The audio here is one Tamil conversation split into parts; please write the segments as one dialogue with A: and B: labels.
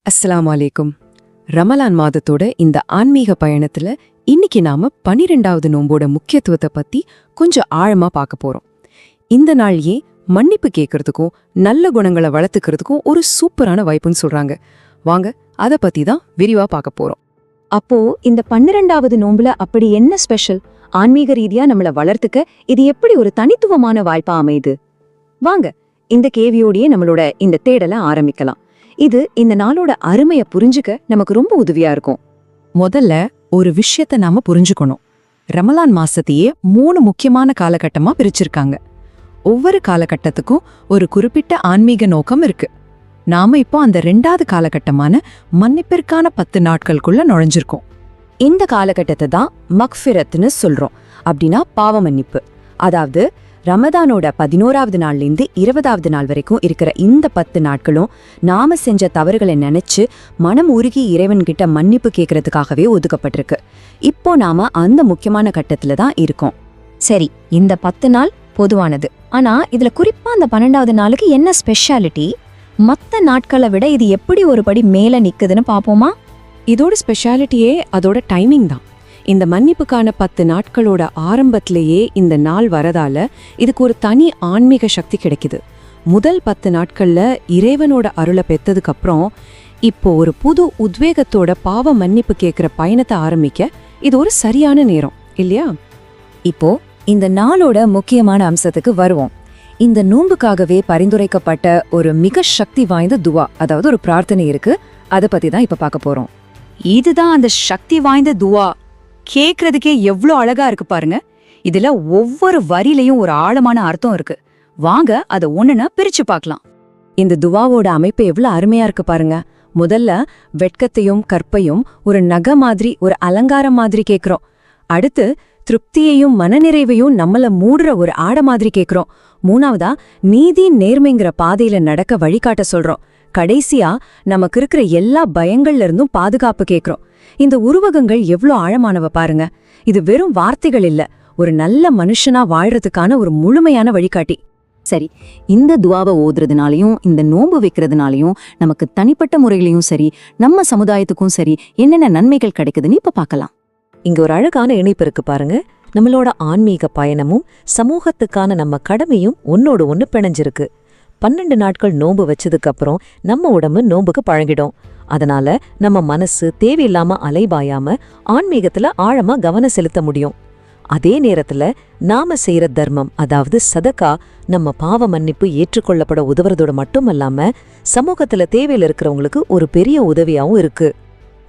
A: அஸ்ஸலாமு அலைக்கும். ரமலான் மாதத்தோட இந்த ஆன்மீக பயணத்துல இன்னைக்கு நாம 12வது நோம்போட முக்கியத்துவத்தை பத்தி கொஞ்சம் ஆழமா பார்க்க போறோம். இந்த நாள் ஏன் மன்னிப்பு கேட்கறதுக்கும் நல்ல குணங்களை வளர்த்துக்கிறதுக்கும் ஒரு சூப்பரான வாய்ப்புன்னு சொல்றாங்க. வாங்க அத பத்தி தான் விரிவா பார்க்க போறோம்.
B: அப்போ இந்த 12வது நோம்புல அப்படி என்ன ஸ்பெஷல்? ஆன்மீக ரீதியா நம்மள வளர்த்துக்க இது எப்படி ஒரு தனித்துவமான வாய்ப்பா அமையுது? வாங்க இந்த கேள்வியோடயே நம்மளோட இந்த தேடலை ஆரம்பிக்கலாம். இது இந்த நாளோட அருமையை புரிஞ்சுக்க நமக்கு ரொம்ப உதவியா இருக்கும்.
A: முதல்ல ஒரு விஷயத்த நாம புரிஞ்சுக்கணும். ரமலான் மாசத்தையே 3 முக்கியமான காலகட்டமா பிரிச்சிருக்காங்க. ஒவ்வொரு காலகட்டத்துக்கும் ஒரு குறிப்பிட்ட ஆன்மீக நோக்கம் இருக்கு. நாம இப்போ அந்த 2வது காலகட்டமான மன்னிப்பிற்கான 10 நாட்களுக்குள்ள நுழைஞ்சிருக்கோம்.
B: இந்த காலகட்டத்தை தான் மக்ஃபிரத்னு சொல்றோம். அப்படின்னா பாவ மன்னிப்பு. அதாவது ரமதானோட 11வது நாள்லேருந்து 20வது நாள் வரைக்கும் இருக்கிற இந்த 10 நாட்களும் நாம செஞ்ச தவறுகளை நினைச்சு மனம் உருகி இறைவன்கிட்ட மன்னிப்பு கேட்கறதுக்காகவே ஒதுக்கப்பட்டிருக்கு. இப்போ நாம அந்த முக்கியமான கட்டத்துல தான் இருக்கோம். சரி, இந்த 10 நாள் பொதுவானது. ஆனா இதுல குறிப்பா அந்த 12வது நாளுக்கு என்ன ஸ்பெஷாலிட்டி? மத்த நாட்களை விட இது எப்படி ஒரு படி மேல நிக்குதுன்னு பாப்போமா?
A: இதோட ஸ்பெஷாலிட்டியே அதோட டைமிங் தான். இந்த மன்னிப்புக்கான 10 நாட்களோட ஆரம்பத்திலேயே இந்த நாள் வரதால இதுக்கு ஒரு தனி ஆன்மீக சக்தி கிடைக்குது. முதல் 10 நாட்கள்ல இறைவனோட அருளை பெற்றதுக்கு அப்புறம் இப்போ ஒரு புது உத்வேகத்தோட பாவ மன்னிப்பு கேட்கிற பயணத்தை ஆரம்பிக்க இது ஒரு சரியான நேரம் இல்லையா?
B: இப்போ இந்த நாளோட முக்கியமான அம்சத்துக்கு வருவோம். இந்த நோன்புக்காகவே பரிந்துரைக்கப்பட்ட ஒரு மிக சக்தி வாய்ந்த துவா, அதாவது ஒரு பிரார்த்தனை இருக்கு. அதை பத்தி தான் இப்ப பார்க்க போறோம். இதுதான் அந்த சக்தி வாய்ந்த துவா. கேக்குறதுக்கே எவ்வளோ அழகா இருக்கு பாருங்க. இதுல ஒவ்வொரு வரியிலையும் ஒரு ஆழமான அர்த்தம் இருக்கு. வாங்க அதை ஒண்ணுன்னா பிரிச்சு பார்க்கலாம்.
A: இந்த துவாவோட அமைப்பு எவ்வளவு அருமையா இருக்கு பாருங்க. முதல்ல வெட்கத்தையும் கற்பையும் ஒரு நகை மாதிரி, ஒரு அலங்காரம் மாதிரி கேக்குறோம். அடுத்து திருப்தியையும் மனநிறைவையும் நம்மள மூடுற ஒரு ஆட மாதிரி கேக்குறோம். 3வதா நீதி நேர்மைங்கிற பாதையில நடக்க வழிகாட்ட சொல்றோம். கடைசியா நமக்கு இருக்கிற எல்லா பயங்கள்ல இருந்தும் பாதுகாப்பு கேக்குறோம். இந்த உருவகங்கள் எவ்வளோ ஆழமானவ பாருங்க. இது வெறும் வார்த்தைகள் இல்ல, ஒரு நல்ல மனுஷனா வாழ்றதுக்கான ஒரு முழுமையான வழிகாட்டி.
B: சரி, இந்த துவாவை ஓதுறதுனாலையும் இந்த நோன்பு வைக்கிறதுனாலையும் நமக்கு தனிப்பட்ட முறையிலையும் சரி, நம்ம சமுதாயத்துக்கும் சரி என்னென்ன நன்மைகள் கிடைக்குதுன்னு இப்ப பார்க்கலாம்.
C: இங்க ஒரு அழகான இணைப்பு இருக்கு பாருங்க. நம்மளோட ஆன்மீக பயணமும் சமூகத்துக்கான நம்ம கடமையும் ஒன்னோடு ஒண்ணு பிணைஞ்சிருக்கு. 12 நாட்கள் நோன்பு வச்சதுக்கு அப்புறம் நம்ம உடம்பு நோன்புக்கு பழகிடும். அதனால நம்ம மனசு தேவையில்லாம அலைபாயாம ஆன்மீகத்துல ஆழமா கவனம் செலுத்த முடியும். அதே நேரத்துல நாம செய்யற தர்மம், அதாவது சதகா, நம்ம பாவ மன்னிப்பு ஏற்றுக்கொள்ளப்பட உதவுறதோட மட்டுமல்லாம சமூகத்துல தேவையில இருக்கிறவங்களுக்கு ஒரு பெரிய உதவியாவும் இருக்கு.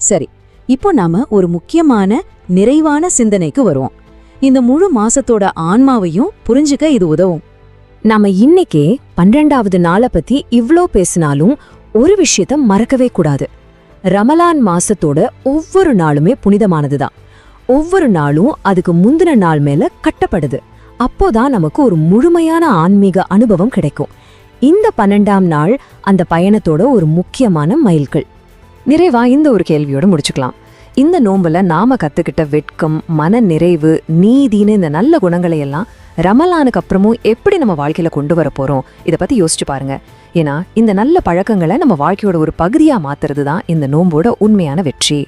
B: சரி, இப்போ நாம ஒரு முக்கியமான நிறைவான சிந்தனைக்கு வருவோம். இந்த முழு மாசத்தோட ஆன்மாவையும் புரிஞ்சுக்க இது உதவும். நாம இன்னைக்கே 12வது நாளை பத்தி இவ்ளோ பேசினாலும் ஒரு விஷயத்த மறக்கவே கூடாது. ரமலான் மாசத்தோட ஒவ்வொரு நாளுமே புனிதமானதுதான். ஒவ்வொரு நாளும் அதுக்கு முந்தின நாள் மேல கட்டப்படுது. அப்போதான் நமக்கு ஒரு முழுமையான ஆன்மீக அனுபவம் கிடைக்கும். இந்த 12ஆம் நாள் அந்த பயணத்தோட ஒரு முக்கியமான மைல்கல். நிறைவா இந்த ஒரு கேள்வியோட முடிச்சுக்கலாம். இந்த நோம்புல நாம கத்துக்கிட்ட வெட்கம், மன நிறைவு, நீதின்னு இந்த நல்ல குணங்களை எல்லாம் ரமலானுக்கு அப்புறமும் எப்படி நம்ம வாழ்க்கையில கொண்டு வர போறோம், இதை பத்தி யோசிச்சு பாருங்க. ஏன்னா இந்த நல்ல பழக்கங்களை நம்ம வாழ்க்கையோட ஒரு பகுதியா மாத்துறது தான் இந்த நோம்போட உண்மையான வெற்றி.